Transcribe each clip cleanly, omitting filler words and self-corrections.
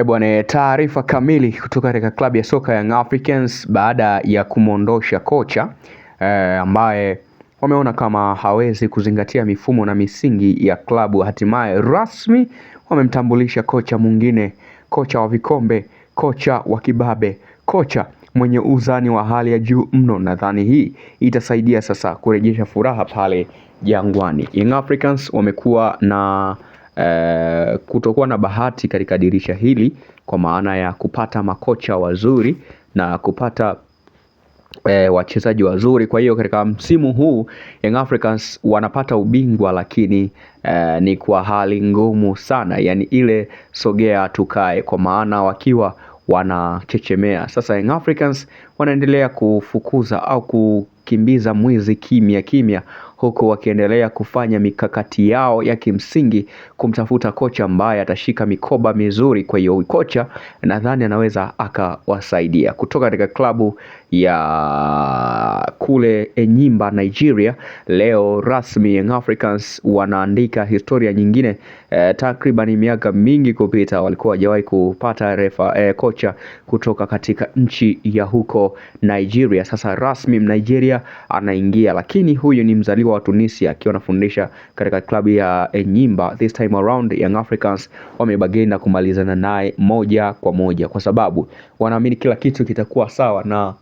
Bwana, taarifa kamili kutoka katika klabu ya soka Young Africans baada ya kumwondosha kocha ambaye wameona kama hawezi kuzingatia mifumo na misingi ya klabu. Hatimaye rasmi wamemtambulisha kocha mwingine, kocha wa vikombe, kocha wa kibabe, kocha mwenye uzani wa hali ya juu mno. Nadhani hii itasaidia sasa kurejesha furaha pale Jangwani. Young Africans wamekuwa na kutokuwa na bahati katika dirisha hili, kwa maana ya kupata makocha wazuri na kupata wachezaji wazuri. Kwa hiyo katika msimu huu Young Africans wanapata ubingwa, lakini ni kwa hali ngumu sana, yani ile sogea tukae, kwa maana wakiwa wanachechemea. Sasa Young Africans wanaendelea kufukuza au kukimbiza mwizi kimya kimya, huku wakiendelea kufanya mikakati yao ya kimsingi kumtafuta kocha ambaye atashika mikoba mizuri. Kwa hiyo kocha nadhani anaweza akawasaidia. Kutoka katika klabu ya kule Enyimba, Nigeria, leo rasmi Young Africans wanaandika historia nyingine. Takriban miaka mingi kupita walikuwa hawajawahi kupata kocha kutoka katika nchi ya huko Nigeria. Sasa rasmi Nigeria anaingia, lakini huyu ni mzaliwa wa Tunisia akiwa anafundisha katika klabu ya Enyimba. This time around Young Africans wamebagenda kumalizana naye moja kwa moja, kwa sababu wanaamini kila kitu kitakuwa sawa na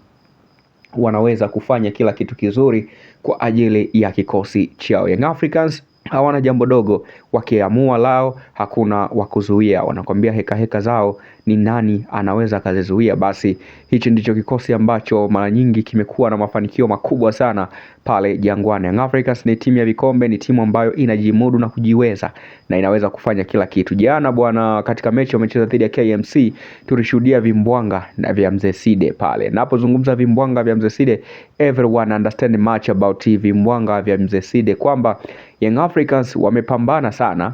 wanaweza kufanya kila kitu kizuri kwa ajili ya kikosi chao. Young Africans hawana jambo dogo, wakiamua lao hakuna wakuzuia. Wanakwambia heka zao ni nani anaweza kazizuia? Basi hichi ndicho kikosi ambacho mara nyingi kimekuwa na mafanikio makubwa sana pale Jangwani. Young Africans ni timu ya vikombe, ni timu ambayo inajimudu na kujiweza na inaweza kufanya kila kitu. Jana bwana, katika mechi wamecheza dhidi ya KMC, tulishuhudia vimbwanga na vya Mzee Side pale. Napozungumza vimbwanga vya Mzee Side, everyone understand much about vimbwanga vya Mzee Side, kwamba Young Africans wamepambana sana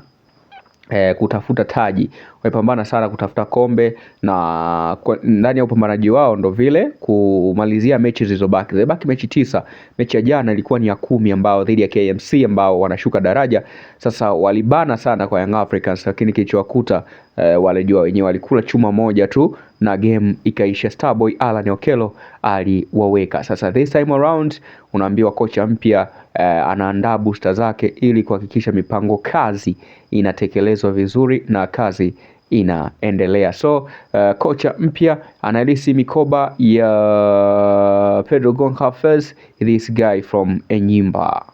kutafuta taji, wamepambana sana kutafuta kombe, na ndani ya upambanaji wao ndo vile kumalizia mechi zilizobaki mechi 9. Mechi ya jana ilikuwa ni ya 10 ambao dhidi ya KMC ambao wanashuka daraja. Sasa walibana sana kwa Young Africans, lakini kilichowakuta walijua wenyewe, walikula chuma moja tu na game ikaisha. Starboy Alan Okello aliwaweka. Sasa this time around unaambiwa kocha mpya anaandaa booster zake ili kuhakikisha mipango kazi inatekelezwa vizuri na kazi inaendelea. So kocha mpya analisi mikoba ya Pedro Goncalves, this guy from Enyimba.